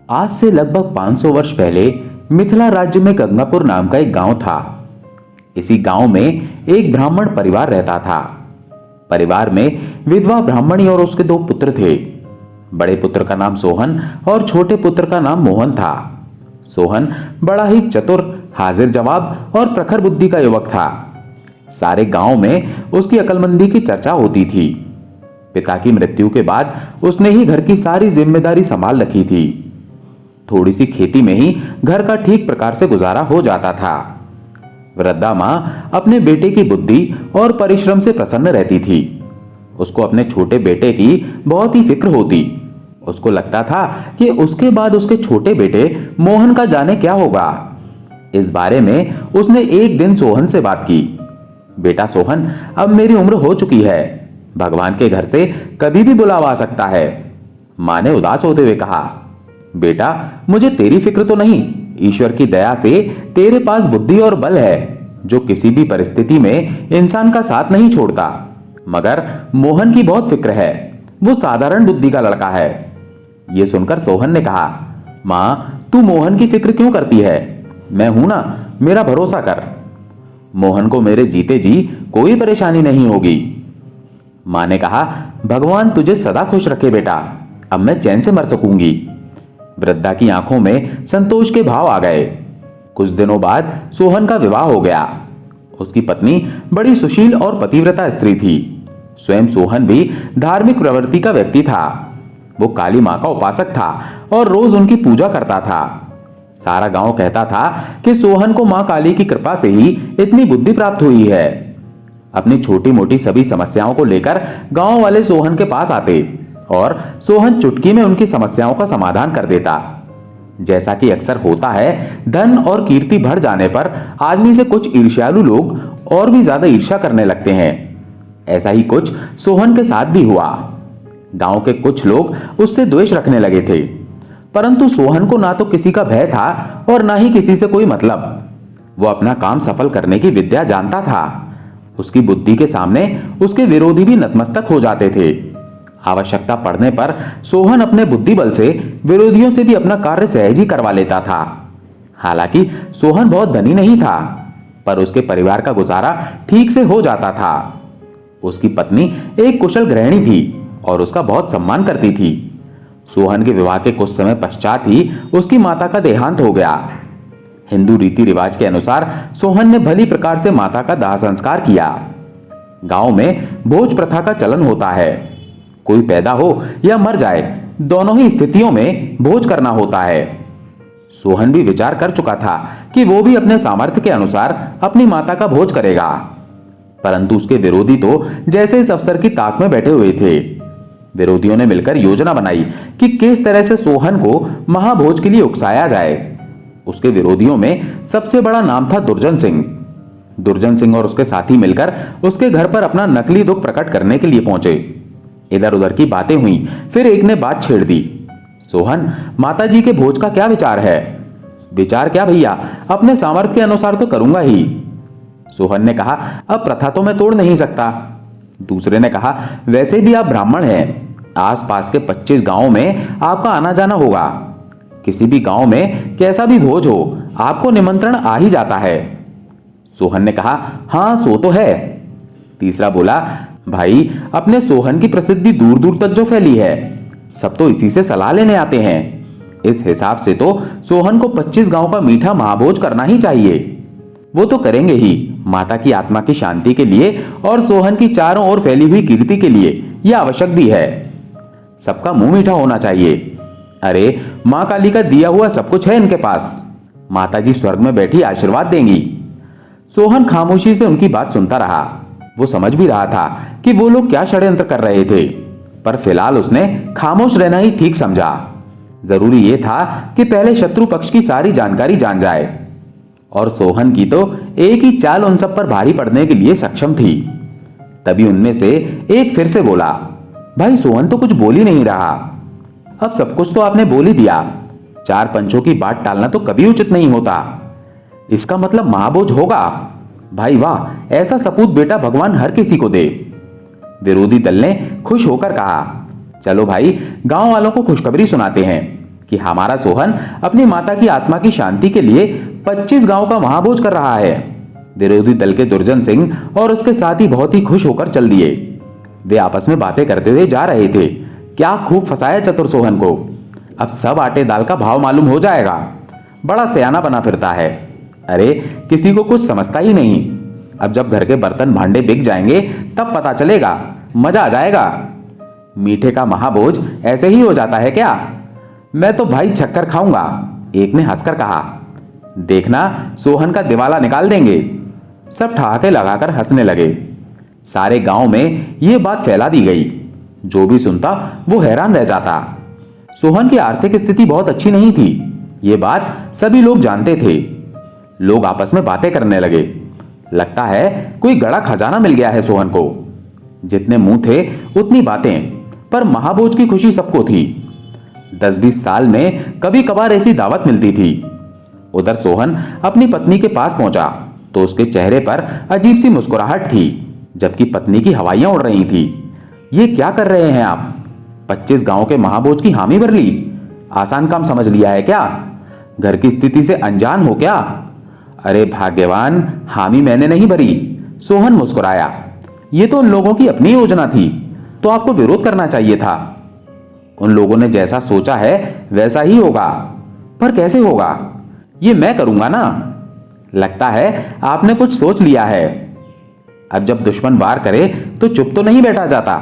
आज से लगभग 500 वर्ष पहले मिथिला राज्य में गंगापुर नाम का एक गांव था। इसी गांव में एक ब्राह्मण परिवार रहता था। परिवार में विधवा ब्राह्मणी और उसके 2 पुत्र थे। बड़े पुत्र का नाम सोहन और छोटे पुत्र का नाम मोहन था। सोहन बड़ा ही चतुर, हाजिर जवाब और प्रखर बुद्धि का युवक था। सारे गांव में उसकी अक्लमंदी की चर्चा होती थी। पिता की मृत्यु के बाद उसने ही घर की सारी जिम्मेदारी संभाल रखी थी। थोड़ी सी खेती में ही घर का ठीक प्रकार से गुजारा हो जाता था। वृद्धा मां अपने बेटे की बुद्धि और परिश्रम से प्रसन्न रहती थी। उसको अपने छोटे बेटे की बहुत ही फिक्र होती। उसको लगता था कि उसके बाद उसके छोटे बेटे मोहन का जाने क्या होगा। इस बारे में उसने एक दिन सोहन से बात की। बेटा सोहन, अब मेरी उम्र हो चुकी है। भगवान के घर से कभी भी बुलावा आ सकता है। मां ने उदास होते हुए कहा, बेटा, मुझे तेरी फिक्र तो नहीं। ईश्वर की दया से तेरे पास बुद्धि और बल है जो किसी भी परिस्थिति में इंसान का साथ नहीं छोड़ता। मगर मोहन की बहुत फिक्र है। वो साधारण बुद्धि का लड़का है। यह सुनकर सोहन ने कहा, मां, तू मोहन की फिक्र क्यों करती है? मैं हूं ना, मेरा भरोसा कर। मोहन को मेरे जीते जी कोई परेशानी नहीं होगी। मां ने कहा, भगवान तुझे सदा खुश रखे बेटा। अब मैं चैन से मर सकूंगी। वृद्धा की आंखों में संतोष के भाव आ गए। कुछ दिनों बाद सोहन का विवाह हो गया। उसकी पत्नी बड़ी सुशील और पतिव्रता स्त्री थी। स्वयं सोहन भी धार्मिक प्रवृत्ति का व्यक्ति था। वो काली मां का उपासक था और रोज उनकी पूजा करता था। सारा गांव कहता था कि सोहन को मां काली की कृपा से ही इतनी बुद्धि प्राप्त हुई है। अपनी छोटी मोटी सभी समस्याओं को लेकर गांव वाले सोहन के पास आते और सोहन चुटकी में उनकी समस्याओं का समाधान कर देता। जैसा कि अक्सर होता है, धन और कीर्ति बढ़ जाने पर आदमी से कुछ ईर्ष्यालु लोग और भी ज्यादा ईर्ष्या करने लगते हैं। ऐसा ही कुछ सोहन के साथ भी हुआ। गांव के कुछ लोग उससे द्वेष रखने लगे थे, परंतु सोहन को ना तो किसी का भय था और ना ही किसी से कोई मतलब। वो अपना काम सफल करने की विद्या जानता था। उसकी बुद्धि के सामने उसके विरोधी भी नतमस्तक हो जाते थे। आवश्यकता पड़ने पर सोहन अपने बुद्धि बल से विरोधियों से भी अपना कार्य सहज ही करवा लेता था। हालांकि सोहन बहुत धनी नहीं था, पर उसके परिवार का गुजारा ठीक से हो जाता था। उसकी पत्नी एक कुशल गृहिणी थी और उसका बहुत सम्मान करती थी। सोहन के विवाह के कुछ समय पश्चात ही उसकी माता का देहांत हो गया। हिंदू रीति रिवाज के अनुसार सोहन ने भली प्रकार से माता का दाह संस्कार किया। गांव में भोज प्रथा का चलन होता है। कोई पैदा हो या मर जाए, दोनों ही स्थितियों में भोज करना होता है। सोहन भी विचार कर चुका था कि वो भी अपने सामर्थ्य के अनुसार अपनी माता का भोज करेगा, परंतु उसके विरोधी तो जैसे इस अवसर की ताक में बैठे हुए थे। विरोधियों ने मिलकर योजना बनाई कि किस तरह से सोहन को महाभोज के लिए उकसाया जाए। उसके विरोधियों में सबसे बड़ा नाम था दुर्जन सिंह। दुर्जन सिंह और उसके साथी मिलकर उसके घर पर अपना नकली दुख प्रकट करने के लिए पहुंचे। इधर उधर की बातें हुई, फिर एक ने बात छेड़ दी, सोहन, माताजी के भोज का क्या विचार है? विचार क्या भैया, अपने सामर्थ्य के अनुसार तो करूंगा ही। सोहन ने कहा, अब प्रथा तो मैं तोड़ नहीं सकता। दूसरे ने कहा, वैसे भी आप ब्राह्मण हैं, आसपास के 25 गांवों में आपका आना जाना होगा। किसी भी गांव में कैसा भी भोज हो, आपको निमंत्रण आ ही जाता है। सोहन ने कहा, हां सो तो है। तीसरा बोला, भाई, अपने सोहन की प्रसिद्धि दूर दूर तक जो फैली है, सब तो इसी से सलाह लेने आते हैं। इस हिसाब से तो सोहन को 25 गांव का मीठा महाभोज करना ही चाहिए। वो तो करेंगे ही, माता की आत्मा की शांति के लिए और सोहन की चारों ओर फैली हुई कीर्ति के लिए यह आवश्यक भी है। सबका मुंह मीठा होना चाहिए। अरे, मां काली का दिया हुआ सब कुछ है इनके पास। माताजी स्वर्ग में बैठी आशीर्वाद देंगी। सोहन खामोशी से उनकी बात सुनता रहा। वो समझ भी रहा था कि वो लोग क्या षड्यंत्र कर रहे थे, पर फिलहाल उसने खामोश रहना ही ठीक समझा। जरूरी यह था कि पहले शत्रु पक्ष की सारी जानकारी जान जाए, और सोहन की तो एक ही चाल उन सब पर भारी पड़ने के लिए सक्षम थी। तभी उनमें से एक फिर से बोला, भाई, सोहन तो कुछ बोल ही नहीं रहा। अब सब कुछ तो आपने बोल ही दिया। 4 पंचों की बात टालना तो कभी उचित नहीं होता। इसका मतलब महाभोज होगा। भाई वाह, ऐसा सपूत बेटा भगवान हर किसी को दे। विरोधी दल ने खुश होकर कहा, चलो भाई, गांव वालों को खुशखबरी सुनाते हैं। कि हमारा सोहन अपनी माता की आत्मा की शांति के लिए 25 गांव का महाभोज कर रहा है। विरोधी दल के दुर्जन सिंह और उसके साथी बहुत ही खुश होकर चल दिए। वे आपस में बातें करते हुए जा रहे थे। क्या खूब फंसाया चतुर सोहन को। अब सब आटे दाल का भाव मालूम हो जाएगा। बड़ा सयाना बना फिरता है। अरे किसी को कुछ समझता ही नहीं। अब जब घर के बर्तन भांडे बिक जाएंगे तब पता चलेगा, मजा आ जाएगा। मीठे का महाभोज ऐसे ही हो जाता है क्या? मैं तो भाई छक्कर खाऊंगा, एक ने हंसकर कहा। देखना सोहन का दिवाला निकाल देंगे। सब ठहाके लगाकर हंसने लगे। सारे गांव में यह बात फैला दी गई। जो भी सुनता वो हैरान रह जाता। सोहन की आर्थिक स्थिति बहुत अच्छी नहीं थी, ये बात सभी लोग जानते थे। लोग आपस में बातें करने लगे। लगता है कोई गड़ा खजाना मिल गया है सोहन को। जितने मुंह थे उतनी बातें, पर महाभोज की खुशी सबको थी। 10-20 साल में कभी कभार ऐसी दावत मिलती थी। उधर सोहन अपनी पत्नी के पास पहुंचा तो उसके चेहरे पर अजीब सी मुस्कुराहट थी, जबकि पत्नी की हवाइयां उड़ रही थी। ये क्या कर रहे हैं आप? 25 गांव के महाभोज की हामी भर ली? आसान काम समझ लिया है क्या? घर की स्थिति से अनजान हो क्या? अरे भाग्यवान, हामी मैंने नहीं भरी। सोहन मुस्कुराया। ये तो उन लोगों की अपनी योजना थी, तो आपको विरोध करना चाहिए था। उन लोगों ने जैसा सोचा है वैसा ही होगा। पर कैसे होगा? ये मैं करूंगा ना। लगता है आपने कुछ सोच लिया है। अब जब दुश्मन वार करे तो चुप तो नहीं बैठा जाता।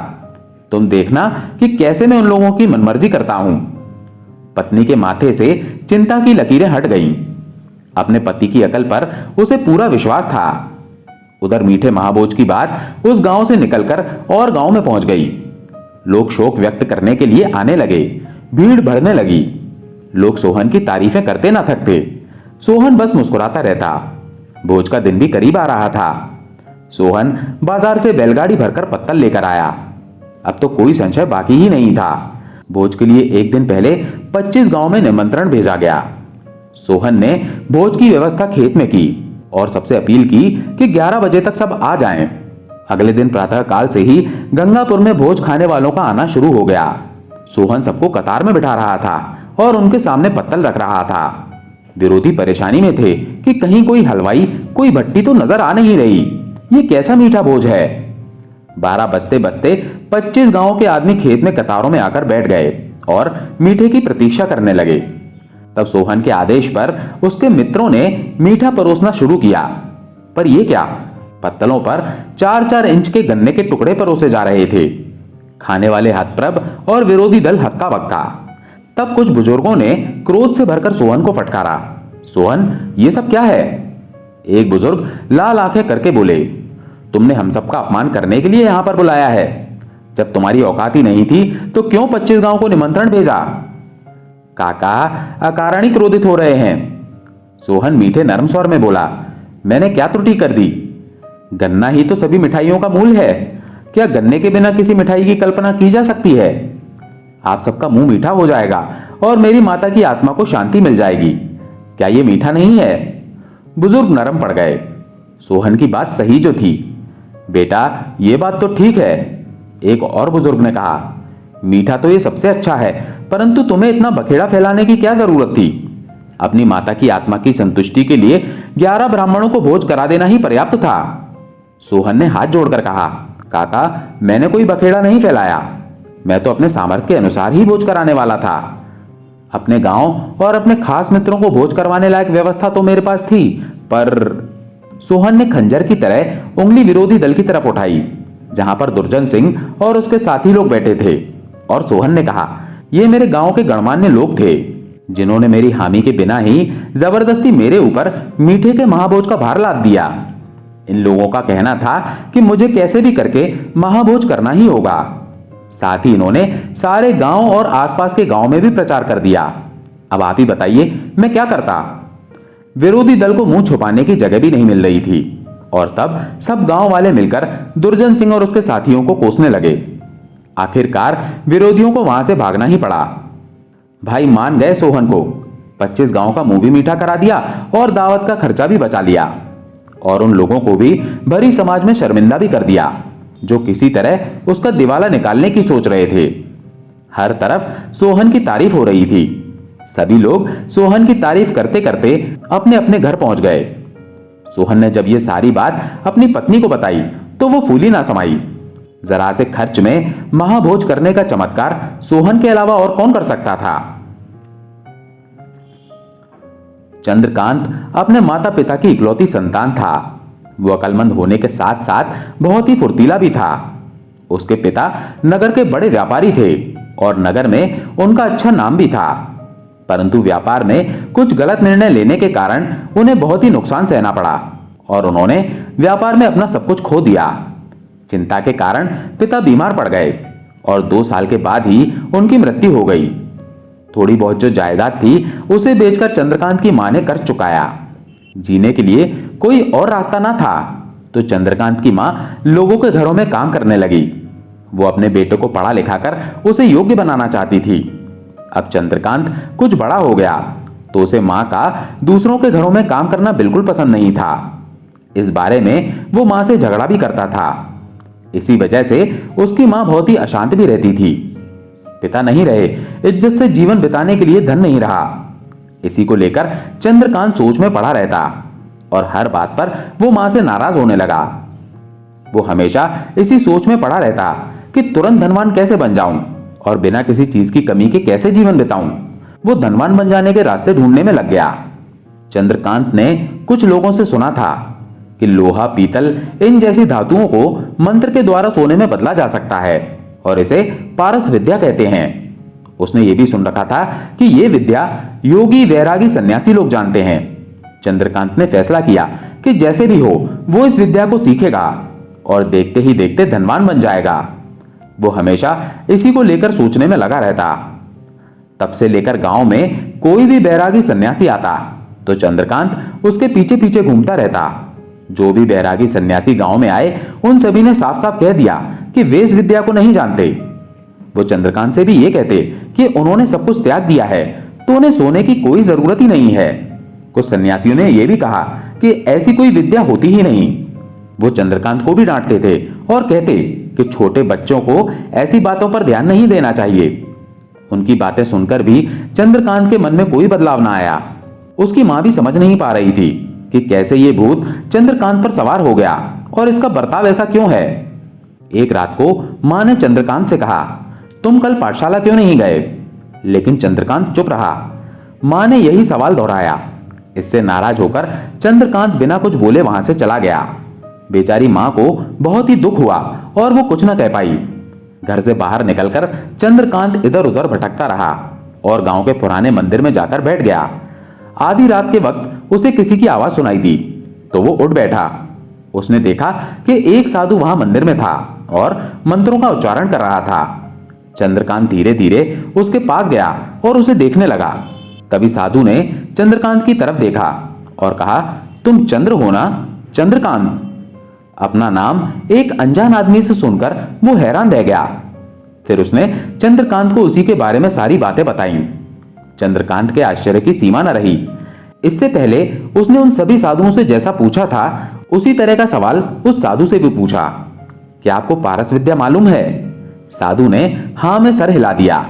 तुम देखना कि कैसे मैं उन लोगों की मनमर्जी करता हूं। पत्नी के माथे से चिंता की लकीरें हट गईं। अपने पति की अकल पर उसे पूरा विश्वास था। उधर मीठे महाभोज की बात उस गांव से निकलकर और गांव में पहुंच गई। लोग शोक व्यक्त करने के लिए आने लगे। भीड़ बढ़ने लगी। लोग सोहन की तारीफें करते ना थकते। सोहन बस मुस्कुराता रहता। भोज का दिन भी करीब आ रहा था। सोहन बाजार से बैलगाड़ी भरकर पत्तल लेकर आया। अब तो कोई संशय बाकी ही नहीं था। भोज के लिए एक दिन पहले 25 गांव में निमंत्रण भेजा गया। सोहन ने भोज की व्यवस्था खेत में की और सबसे अपील की कि 11 बजे तक सब आ जाएं। अगले दिन प्रातःकाल से ही गंगापुर में भोज खाने वालों का आना शुरू हो गया। सोहन सबको कतार में बिठा रहा था और उनके सामने पत्तल रख रहा था। विरोधी परेशानी में थे कि कहीं कोई हलवाई, कोई भट्टी तो नजर आ नहीं रही। ये कैसा मीठा भोज है? 12 बजते बजते 25 गांवों के आदमी खेत में कतारों में आकर बैठ गए और मीठे की प्रतीक्षा करने लगे। तब सोहन के आदेश पर उसके मित्रों ने मीठा परोसना शुरू किया। पर यह क्या? पत्तलों पर 4-4 इंच के गन्ने के टुकड़े परोसे जा रहे थे। खाने वाले हतप्रभ और विरोधी दल हक्का बक्का। तब कुछ बुजुर्गों ने क्रोध से भरकर सोहन को फटकारा। सोहन, ये सब क्या है? एक बुजुर्ग लाल आंखें करके बोले, तुमने हम सबका अपमान करने के लिए यहां पर बुलाया है। जब तुम्हारी औकात ही नहीं थी तो क्यों 25 गांव को निमंत्रण भेजा? काका अकारण ही क्रोधित हो रहे हैं। सोहन मीठे नरम स्वर में बोला, मैंने क्या त्रुटि कर दी? गन्ना ही तो सभी मिठाइयों का मूल है। क्या गन्ने के बिना किसी मिठाई की कल्पना की जा सकती है? आप सबका मुंह मीठा हो जाएगा और मेरी माता की आत्मा को शांति मिल जाएगी। क्या यह मीठा नहीं है? बुजुर्ग नरम पड़ गए। सोहन की बात सही जो थी। बेटा, यह बात तो ठीक है। एक और बुजुर्ग ने कहा, मीठा तो ये सबसे अच्छा है, परंतु तुम्हें इतना बखेड़ा फैलाने की क्या जरूरत थी? अपनी माता की आत्मा की संतुष्टि के लिए 11 ब्राह्मणों को भोज करा देना ही पर्याप्त था। सोहन ने हाथ जोड़कर कहा, काका, मैंने कोई बखेड़ा नहीं फैलाया। मैं तो अपने सामर्थ्य के अनुसार ही भोज कराने वाला था। अपने गांव और अपने खास मित्रों को भोज करवाने लायक व्यवस्था तो मेरे पास थी, पर सोहन ने खंजर की तरह उंगली विरोधी दल की तरफ उठाई, जहां पर दुर्जन सिंह और उसके साथी लोग बैठे थे। और सोहन ने कहा, ये मेरे गांव के गणमान्य लोग थे, जिन्होंने मेरी हामी के बिना ही जबरदस्ती मेरे ऊपर मीठे के महाभोज का भार लाद दिया। इन लोगों का कहना था कि मुझे कैसे भी करके महाभोज करना ही होगा। साथ ही इन्होंने सारे गांव और आसपास के गांव में भी प्रचार कर दिया। अब आप ही बताइए मैं क्या करता? विरोधी दल को मुंह छुपाने की जगह भी नहीं मिल रही थी और तब सब गांव वाले मिलकर दुर्जन सिंह और उसके साथियों को कोसने लगे। आखिरकार विरोधियों को वहां से भागना ही पड़ा। भाई मान गए सोहन को। 25 गांव का मुंह भी मीठा करा दिया और दावत का खर्चा भी बचा लिया और उन लोगों को भी भरी समाज में शर्मिंदा भी कर दिया जो किसी तरह उसका दिवाला निकालने की सोच रहे थे। हर तरफ सोहन की तारीफ हो रही थी। सभी लोग सोहन की तारीफ करते करते अपने अपने घर पहुंच गए। सोहन ने जब ये सारी बात अपनी पत्नी को बताई तो वो फूली ना समाई। जरा से खर्च में महाभोज करने का चमत्कार सोहन के अलावा और कौन कर सकता था। चंद्रकांत अपने माता पिता की इकलौती संतान था। वो अकलमंद होने के साथ साथ बहुत ही फुर्तीला भी था। उसके पिता नगर के बड़े व्यापारी थे और नगर में उनका अच्छा नाम भी था, परंतु व्यापार में कुछ गलत निर्णय लेने के कारण उन्हें बहुत ही नुकसान सहना पड़ा और उन्होंने व्यापार में अपना सब कुछ खो दिया। चिंता के कारण पिता बीमार पड़ गए और 2 साल के बाद ही उनकी मृत्यु हो गई। थोड़ी बहुत जो जायदाद थी उसे बेचकर चंद्रकांत की मां ने कर्ज चुकाया। जीने के लिए कोई और रास्ता ना था तो चंद्रकांत की मां लोगों के घरों में काम करने लगी। वो अपने बेटे को पढ़ा लिखाकर उसे योग्य बनाना चाहती थी। अब चंद्रकांत कुछ बड़ा हो गया तो उसे मां का दूसरों के घरों में काम करना बिल्कुल पसंद नहीं था। इस बारे में वो मां से झगड़ा भी करता था। इसी वजह से उसकी मां बहुत ही अशांत भी रहती थी। पिता नहीं रहे, इज्जत से जीवन बिताने के लिए धन नहीं रहा। इसी को लेकर चंद्रकांत सोच में पड़ा रहता और हर बात पर वो मां से नाराज होने लगा। वो हमेशा इसी सोच में पड़ा रहता कि तुरंत धनवान कैसे बन जाऊं और बिना किसी चीज की कमी के कैसे जीवन बिताऊं। वो धनवान बन जाने के रास्ते ढूंढने में लग गया। चंद्रकांत ने कुछ लोगों से सुना था कि लोहा, पीतल इन जैसी धातुओं को मंत्र के द्वारा सोने में बदला जा सकता है और इसे पारस विद्या कहते हैं। उसने ये भी सुन रखा था कि ये विद्या योगी, वैरागी, सन्यासी लोग जानते हैं। चंद्रकांत ने फैसला किया कि जैसे भी हो वो इस विद्या को सीखेगा और देखते ही देखते धनवान बन जाएगा। वो हमेशा इसी को लेकर सोचने में लगा रहता। तब से लेकर गांव में कोई भी बैरागी सन्यासी आता तो चंद्रकांत उसके पीछे पीछे घूमता रहता। जो भी बैरागी सन्यासी गांव में आए उन सभी ने साफ साफ कह दिया कि वे इस विद्या को नहीं जानते। वो चंद्रकांत से भी ये कहते कि उन्होंने सब कुछ त्याग दिया है तो उन्हें सोने की कोई जरूरत ही नहीं है। कुछ सन्यासियों ने यह भी कहा कि ऐसी कोई विद्या होती ही नहीं। वो चंद्रकांत को भी डांटते थे और कहते कि छोटे बच्चों को ऐसी बातों पर ध्यान नहीं देना चाहिए। उनकी बातें सुनकर भी चंद्रकांत के मन में कोई बदलाव ना आया। उसकी मां भी समझ नहीं पा रही थी कि कैसे ये भूत चंद्रकांत पर सवार हो गया और इसका बर्ताव ऐसा क्यों है। एक रात को मां ने चंद्रकांत से कहा, तुम कल पाठशाला क्यों नहीं गए? लेकिन चंद्रकांत चुप रहा। मां ने यही सवाल दोहराया। इससे नाराज होकर चंद्रकांत बिना कुछ बोले वहां से चला गया। बेचारी मां को बहुत ही दुख हुआ और वो कुछ न कह पाई। घर से बाहर निकलकर चंद्रकांत इधर उधर भटकता रहा और गांव के पुराने मंदिर में जाकर बैठ गया। आधी रात के वक्त उसे किसी की आवाज सुनाई दी तो वो उठ बैठा। उसने देखा कि एक साधु वहां मंदिर में था और मंत्रों का उच्चारण कर रहा था। चंद्रकांत धीरे धीरे उसके पास गया और उसे देखने लगा। तभी साधु ने चंद्रकांत की तरफ देखा और कहा, तुम चंद्र हो ना? चंद्रकांत। अपना नाम एक अनजान आदमी से सुनकर वो हैरान रह गया। फिर उसने चंद्रकांत को उसी के बारे में सारी बातें बताई। चंद्रकांत के आश्चर्य की सीमा न रही। इससे पहले उसने उन सभी साधुओं से जैसा पूछा था उसी तरह का सवाल उस साधु से भी पूछा, क्या आपको पारस विद्या मालूम है? साधु ने हां में सर हिला दिया।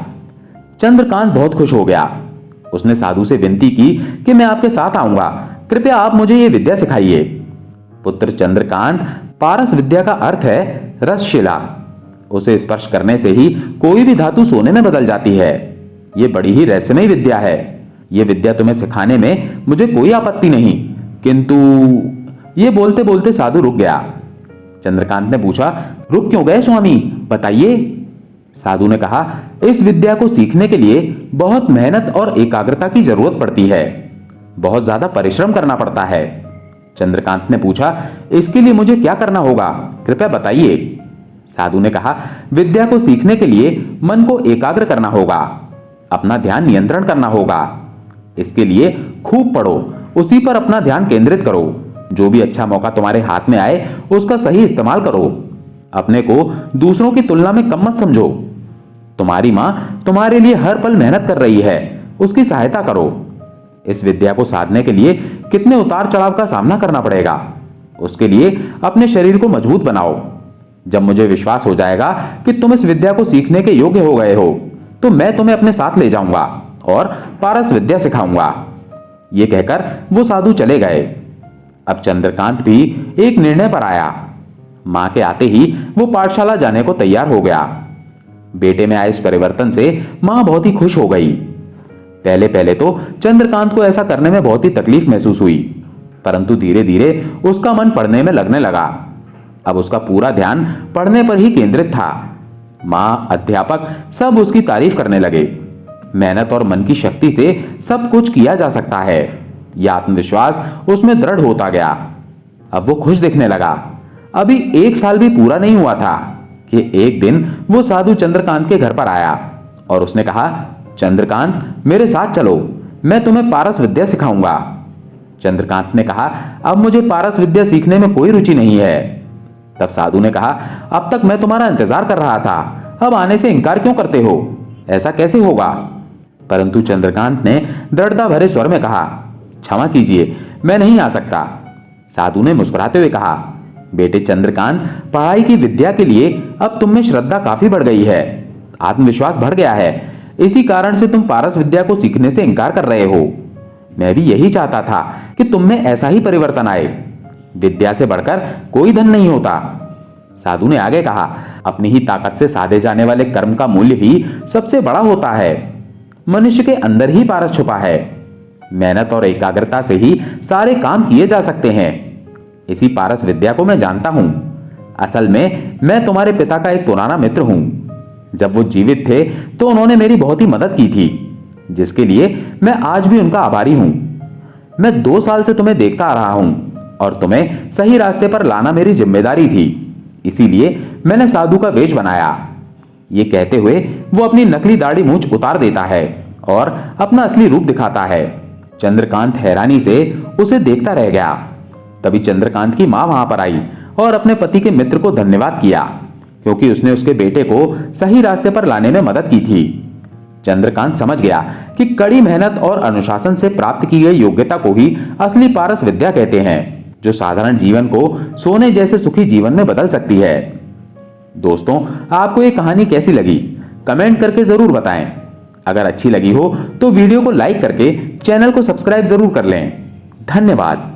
चंद्रकांत बहुत खुश हो गया। उसने साधु से विनती की कि मैं आपके साथ आऊंगा, कृपया आप मुझे यह विद्या सिखाइए। पुत्र चंद्रकांत, पारस विद्या का अर्थ है रसशिला। उसे स्पर्श करने से ही कोई भी धातु सोने में बदल जाती है। यह बड़ी ही रहस्यमय विद्या है। यह विद्या तुम्हें सिखाने में मुझे कोई आपत्ति नहीं, किंतु ये बोलते बोलते साधु रुक गया। चंद्रकांत ने पूछा, रुक क्यों गए स्वामी, बताइए। साधु ने कहा, इस विद्या को सीखने के लिए बहुत मेहनत और एकाग्रता की जरूरत पड़ती है, बहुत ज्यादा परिश्रम करना पड़ता है। चंद्रकांत ने पूछा, इसके लिए मुझे क्या करना होगा, कृपया बताइए। साधु ने कहा, विद्या को सीखने के लिए मन को एकाग्र करना होगा, अपना ध्यान नियंत्रण करना होगा। इसके लिए खूब पढ़ो, उसी पर अपना ध्यान केंद्रित करो। जो भी अच्छा मौका तुम्हारे हाथ में आए उसका सही इस्तेमाल करो। अपने को दूसरों की तुलना में कम मत समझो। तुम्हारी मां तुम्हारे लिए हर पल मेहनत कर रही है, उसकी सहायता करो। इस विद्या को साधने के लिए कितने उतार चढ़ाव का सामना करना पड़ेगा, उसके लिए अपने शरीर को मजबूत बनाओ। जब मुझे विश्वास हो जाएगा कि तुम इस विद्या को सीखने के योग्य हो गए हो तो मैं तुम्हें अपने साथ ले जाऊंगा और पारस विद्या सिखाऊंगा। ये कहकर वो साधु चले गए। अब चंद्रकांत भी एक निर्णय पर आया। मां के आते ही वो पाठशाला जाने को तैयार हो गया। बेटे में आए इस परिवर्तन से मां बहुत ही खुश हो गई। पहले पहले तो चंद्रकांत को ऐसा करने में बहुत ही तकलीफ महसूस हुई, परंतु धीरे धीरे उसका मन पढ़ने में लगने लगा। अब उसका पूरा ध्यान पढ़ने पर ही केंद्रित था। मां, अध्यापक सब उसकी तारीफ करने लगे। मेहनत और मन की शक्ति से सब कुछ किया जा सकता है, यह आत्मविश्वास उसमें दृढ़ होता गया। अब वो खुश दिखने लगा। अभी 1 साल भी पूरा नहीं हुआ था कि एक दिन वो साधु चंद्रकांत के घर पर आया और उसने कहा, चंद्रकांत, मेरे साथ चलो, मैं तुम्हें पारस विद्या सिखाऊंगा। चंद्रकांत ने कहा, अब मुझे पारस विद्या सीखने में कोई रुचि नहीं है। तब साधु ने कहा, अब तक मैं तुम्हारा इंतजार कर रहा था, अब आने से इनकार क्यों करते हो? ऐसा कैसे होगा? परंतु चंद्रकांत ने दृढ़ता भरे स्वर में कहा, क्षमा कीजिए, मैं नहीं आ सकता। साधु ने मुस्कुराते हुए कहा, बेटे चंद्रकांत, पढ़ाई की विद्या के लिए अब तुम में श्रद्धा काफी बढ़ गई है, आत्मविश्वास बढ़ गया है। इसी कारण से तुम पारस विद्या को सीखने से इनकार कर रहे हो। मैं भी यही चाहता था कि तुम में ऐसा ही परिवर्तन आए। विद्या से बढ़कर कोई धन नहीं होता। साधु ने आगे कहा, अपनी ही ताकत से साधे जाने वाले कर्म का मूल्य ही सबसे बड़ा होता है। मनुष्य के अंदर ही पारस छुपा है। मेहनत और एकाग्रता से ही सारे काम किए जा सकते हैं। इसी पारस विद्या को मैं जानता हूं। असल में मैं तुम्हारे पिता का एक पुराना मित्र हूं। जब वो जीवित थे तो उन्होंने मेरी बहुत ही मदद की थी, जिसके लिए मैं आज भी उनका आभारी हूं। मैं 2 साल से तुम्हें देखता आ रहा हूं और तुम्हें सही रास्ते पर लाना मेरी जिम्मेदारी थी, इसीलिए मैंने साधु का वेश बनाया। ये कहते हुए वो अपनी नकली दाढ़ी मूंछ उतार देता है और अपना असली रूप दिखाता है। चंद्रकांत हैरानी से उसे देखता रह गया। तभी चंद्रकांत की मां वहां पर आई और अपने पति के मित्र को धन्यवाद किया, क्योंकि उसने उसके बेटे को सही रास्ते पर लाने में मदद की थी। चंद्रकांत समझ गया कि कड़ी मेहनत और अनुशासन से प्राप्त की गई योग्यता को ही असली पारस विद्या कहते हैं, जो साधारण जीवन को सोने जैसे सुखी जीवन में बदल सकती है। दोस्तों, आपको ये कहानी कैसी लगी? कमेंट करके जरूर बताएं। अगर अच्छी लगी हो तो वीडियो को लाइक करके चैनल को सब्सक्राइब जरूर कर लें। धन्यवाद।